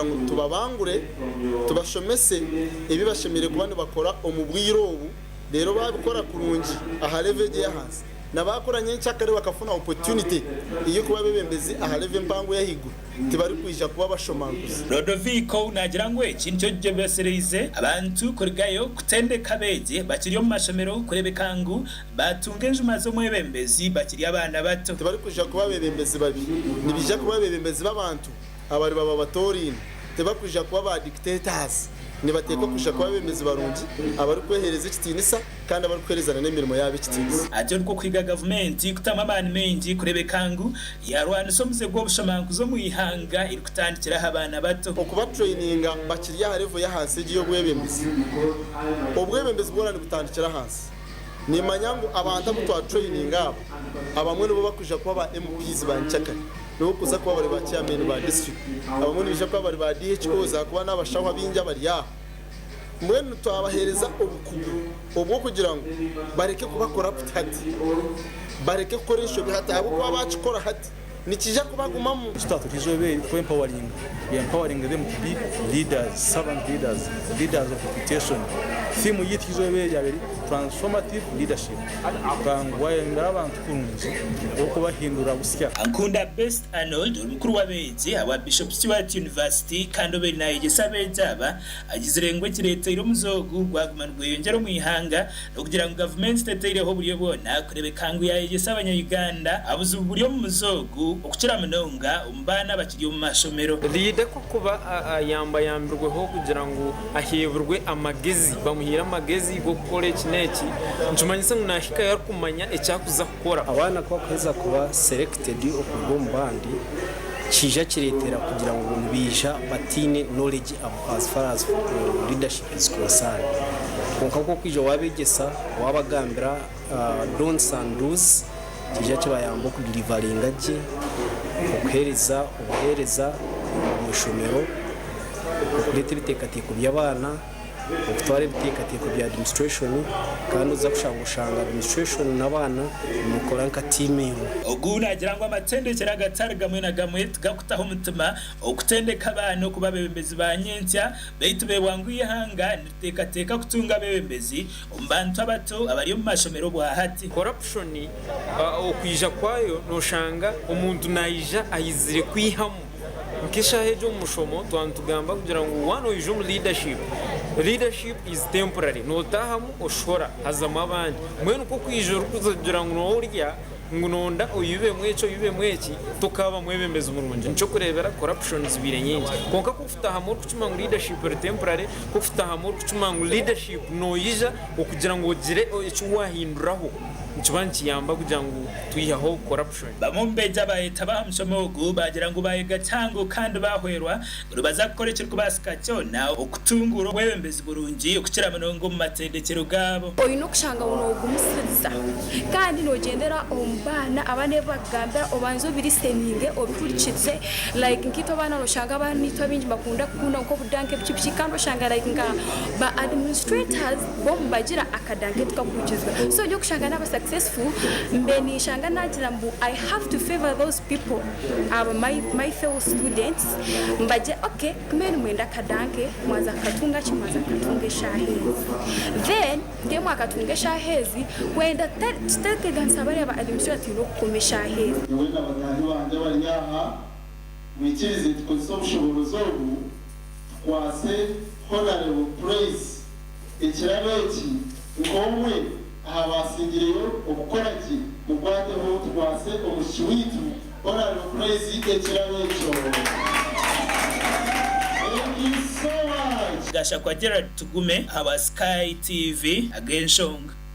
kugira ngo tubabangure tubashomese ibibashemire ku bandi bakora omubwirobu rero babikora kurungi aha level ya hasi nabakoranye ncyakare bakafuna opportunity iyo kuba bebembezi aha level mpango yahigu tibari kwija kuba bashomanguza Rodoviko nagira ngo ikintu cyo gyebesereze abantu korigayo kutende kabeje bakiriyo mu mashomero kurebekangu batungenje mazo mwebembezi bakiriya abana bato tibari kwija kuba bebembezi babi nibija kuba bebembezi babantu abari baba batorine tibakwija kuba ba dictators nibateko kuja kuba bemezi barungi abari kwehereza ikitinisa kandi abari kwerezana n'emirimo yabo ikitinisa aje nuko kwiga government kutama abana mengi kurebekangu yarwana somuze gwo bushamankuzo mu Eihanga iri kutandikira abana bato okuba traininga bakiriya harevo ya hasi giyo bwebembezi obwebembezi bworani gutandikira hasi ni manyangu abantu abutwa traininga abamwe nibo bakuja kuba ba MPs banchakana no kuza kuba bari ba chairman ba district abamwe nibije kuba bari ba DHO za kuba n'abashaho binja bari ya mwene twabahereza obukugu obwo kugira ngo bareke kuba corrupt hati bareke koresho bihata abo kuba bakikora hati nikija kubaguma mu start kizobe ko empowering them to be leaders, servant leaders, leaders of reputation. Theme yiti kizobe yabiri transformative leadership kangwaye ndabantu kunzi okubahindura busya Ankunda Best Arnold umukuru w'abezi aba Bishop Stewart University kandi oberi naye gisabezaba agizirengwe kireta iro muzogu gwagumanwe yongera mu Eihanga no kugira ngo government state ireho buriyo bona kurebekangu yaye gisabanya Uganda abuze buriyo mu muzogu okukira munonga umbana bakiriyo mu mashomero leader ko kuba yambirweho kugira ngo aheburwe amagezi bamuhira amagezi go gukora iki ncumanyisa nashika yari kumanya icyakuza gukora abana ko kweza kuba selected okubwo mbandi kija kiretera kugira ngo mbija batine knowledge as far as leadership is concerned konka ko kwija wabegesa wabagambira don'ts and do's kija kibayambo ku delivering aje uhereza umushomero kurete bitekatiko by'abana ukutware bitekatiko bya administration kandi uza kushanga administration n'abana mukora nka team oguna agira ngo amatendekera gatari gamwe na gamwe tugakutaho umutima okutendeka abantu kuba bebembezi ba nyentya beitu bewangu Eihanga nitekateka kutunga bebembezi umbantu abato abari mu mashomero bwa hati corruption okwija kwayo noshanga umuntu nayija ayizire kwihamu nkisha hejo mushomo twantugamba kugira ngo one of your leadership is temporary no tahamu oshora hazama abandi mwene uko kwijoro kugira ngo no urya ngunonda oyube mweki tukaba mwebembeza umurunje nco kurebera corruption zibire nyingi konka kufuta hamwe kucuma ngo leadership temporary kufuta hamwe kucuma ngo leadership no yija okugira ngo ogire icyo wahinduraho nchibanchi yamba kugira ngo tuyihaho corruption bamumbeja bayita bahamshomogu bagira ngo bayiga tango kandi bahwerwa rubaza gukorekera kubasika cyona okutungura webembezi burungi okukira manongo mu matendekero gabo oyino kushanga unogu musiza kandi nogendera ombana abane bagamba obanzo biri seninge obikurikitse like nkito bana roshanga banitwa bingi bakunda kukunda uko budanke bicipiki kandi oshanga like nga ba administrators bombagira akadanke tukakurikizwa so yo kushanga naba successful mbeni shanga nagira mbu I have to favor those people my fellow students mbaje okay kumeni mwenda kadanke mwaza katunga chimaza katunge shahezi then ngemo akatunge shahezi wenda tete gansabari aba administrative kumesha hezi wenda batandi banje bari nyaha mwikirize tukosobushobozo obu kwase honorable praise ikirabeki ngomwe abasingiriyo okukoraki mugwateho twase omushiwitu honorable praise ikirabeki Thank you so much. Gasha kwa Gerard Tugume, our Sky TV, again Shong.